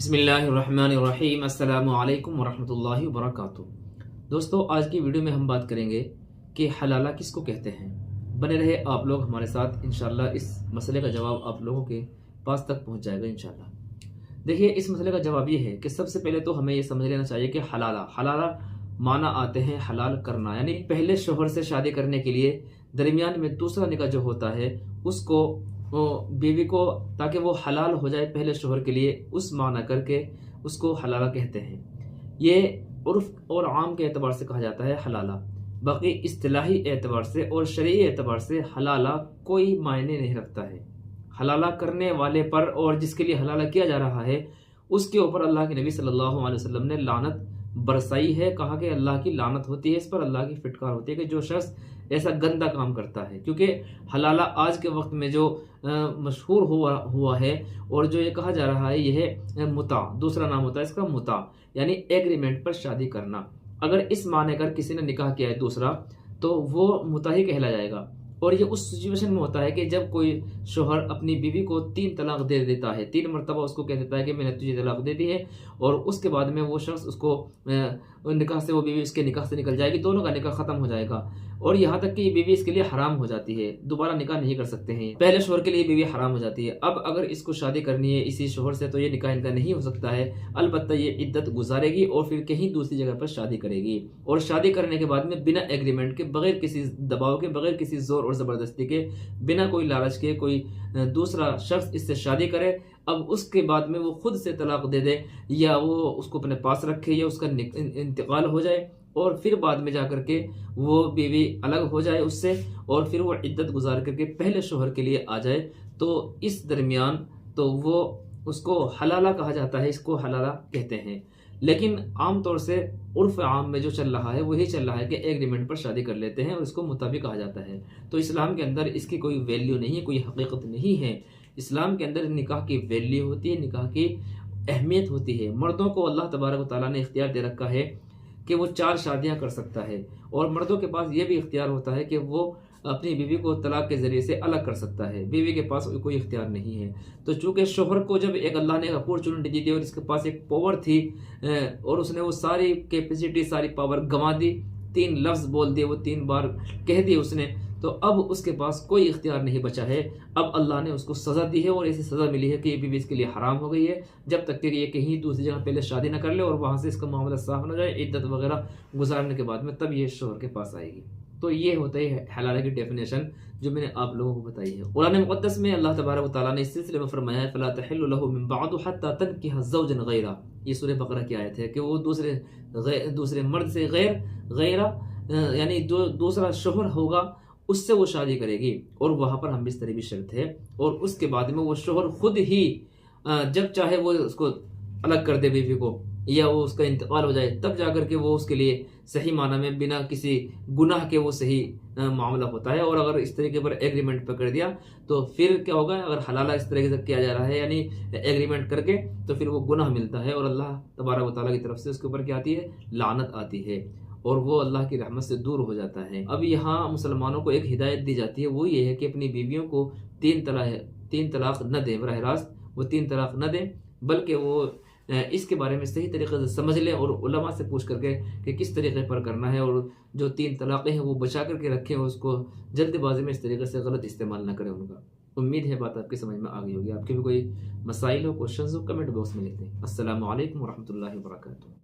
बिस्मिल्लाहिर्रहमानिर्रहीम अस्सलामु अलैकुम वरहमतुल्लाहि वबरकातुहू। दोस्तों, आज की वीडियो में हम बात करेंगे कि हलाला किसको कहते हैं। बने रहे आप लोग हमारे साथ, इंशाल्लाह इस मसले का जवाब आप लोगों के पास तक पहुंच जाएगा इंशाल्लाह। देखिए, इस मसले का जवाब ये है कि सबसे पहले तो हमें ये समझ लेना चाहिए कि हलाला हलाला माना आते हैं हलाल करना, यानी पहले शोहर से शादी करने के लिए दरमियान में दूसरा निकाह जो होता है उसको बीवी को, ताकि वो हलाल हो जाए पहले शोहर के लिए, उस माना करके उसको हलाला कहते हैं। ये उर्फ और आम के एतबार से कहा जाता है हलाला। बाकी इस्तिलाही एतबार से और शरई एतबार से हलाला कोई मायने नहीं रखता है। हलाला करने वाले पर और जिसके लिए हलाला किया जा रहा है उसके ऊपर अल्लाह के नबी सल्लल्लाहु अलैहि वसल्लम ने लानत बरसाई है। कहा कि अल्लाह की लानत होती है, इस पर अल्लाह की फिटकार होती है कि जो शख्स ऐसा गंदा काम करता है। क्योंकि हलाला आज के वक्त में जो मशहूर हुआ है और जो ये कहा जा रहा है यह है मुता। दूसरा नाम होता है इसका मुता, यानी एग्रीमेंट पर शादी करना। अगर इस माने कर किसी ने निकाह किया है दूसरा, तो वो मुता ही कहला जाएगा। और ये उस सिचुएशन में होता है कि जब कोई शोहर अपनी बीवी को 3 तलाक दे देता है, 3 मरतबा उसको कह देता है कि मैंने तुझे तलाक दे दी है, और उसके बाद में वो शख्स उसको निकाह से, वो बीवी उसके निकाह से निकल जाएगी, दोनों का निकाह खत्म हो जाएगा। और यहाँ तक कि बीवी इसके लिए हराम हो जाती है, दोबारा निकाह नहीं कर सकते हैं। पहले शोहर के लिए बीवी हराम हो जाती है। अब अगर इसको शादी करनी है इसी शोहर से, तो ये निकाह इनका नहीं हो सकता है। अलबत्ता ये इद्दत गुजारेगी और फिर कहीं दूसरी जगह पर शादी करेगी। और शादी करने के बाद में बिना एग्रीमेंट के, बगैर किसी दबाव के, बगैर किसी जोर और जबरदस्ती के, बिना कोई लालच के कोई दूसरा शख्स इससे शादी करे, अब उसके बाद में वो खुद से तलाक दे दे या वो उसको अपने पास रखे या उसका इंतकाल हो जाए और फिर बाद में जाकर के वो बीवी अलग हो जाए उससे और फिर वो इद्दत गुजार करके पहले शोहर के लिए आ जाए, तो इस दरमियान तो वो उसको हलाला कहा जाता है, इसको हलाला कहते हैं। लेकिन आम तौर से उर्फ आम में जो चल रहा है वही चल रहा है कि एग्रीमेंट पर शादी कर लेते हैं और इसको मुताबिक कहा जाता है। तो इस्लाम के अंदर इसकी कोई वैल्यू नहीं है, कोई हकीकत नहीं है। इस्लाम के अंदर निकाह की वैल्यू होती है, निकाह की अहमियत होती है। मर्दों को अल्लाह तबारक व तआला ने इख्तियार दे रखा है कि वो 4 शादियां कर सकता है, और मर्दों के पास ये भी इख्तियार होता है कि वो अपनी बीवी को तलाक के जरिए से अलग कर सकता है। बीवी के पास कोई इख्तियार नहीं है। तो चूंकि शोहर को जब एक अल्लाह ने अपॉर्चुनिटी दी थी और इसके पास एक पावर थी और उसने वो सारी कैपेसिटी, सारी पावर गंवा दी, 3 लफ्ज बोल दिए, वो 3 बार कह दिए उसने, तो अब उसके पास कोई इख्तियार नहीं बचा है। अब अल्लाह ने उसको सज़ा दी है और ऐसी सज़ा मिली है कि ये बीवी इसके लिए हराम हो गई है, जब तक कि ये कहीं दूसरी जगह पहले शादी न कर ले और वहाँ से इसका मामला साफ न जाए, इद्दत वगैरह गुजारने के बाद में तब ये शोहर के पास आएगी। तो ये होता है हलाला की डेफिनेशन जो मैंने आप लोगों को बताई है। कुरान मुक़द्दस में अल्लाह तबारक व तआला ने इस सिलसिले में फरमाया है, फला तहिल्लु लहु मिन बअदु हत्ता तनकिह ज़ौजन गैरा। ये सूरह बकरा की आयत है कि वो दूसरे मर्द से गैरा यानी दूसरा शोहर होगा, उससे वो शादी करेगी। और वहां पर हम बिस्तरी भी शर्त है। और उसके बाद में वो शोहर खुद ही जब चाहे वो उसको अलग कर दे बीवी को, या वो उसका इंतकाल हो जाए, तब जाकर के वो उसके लिए सही माना में बिना किसी गुनाह के वो सही मामला होता है। और अगर इस तरीके पर एग्रीमेंट पर कर दिया तो फिर क्या होगा, अगर हलाला इस तरीके से किया जा रहा है यानी एग्रीमेंट करके, तो फिर वो गुनाह मिलता है और अल्लाह तबारक व तआला की तरफ से उसके ऊपर क्या आती है, लानत आती है और वो अल्लाह की रहमत से दूर हो जाता है। अब यहाँ मुसलमानों को एक हिदायत दी जाती है, वो ये है कि अपनी बीवियों को 3 तलाक न दें, बरह रास्त वो 3 तलाक न दें, बल्कि वो इसके बारे में सही तरीके से समझ लें और उलमा से पूछ करके कि किस तरीके पर करना है, और जो 3 तलाक़ें हैं वो बचा करके रखें, उसको जल्दबाजी में इस तरीके से गलत इस्तेमाल ना करें उनका। उम्मीद है बात आपकी समझ में आ गई होगी। आपके भी कोई मसाइल हो, क्वेश्चन हो, कमेंट बॉक्स में लिख दें। अस्सलामु अलैकुम वरहमतुल्लाहि वबरकातुहू।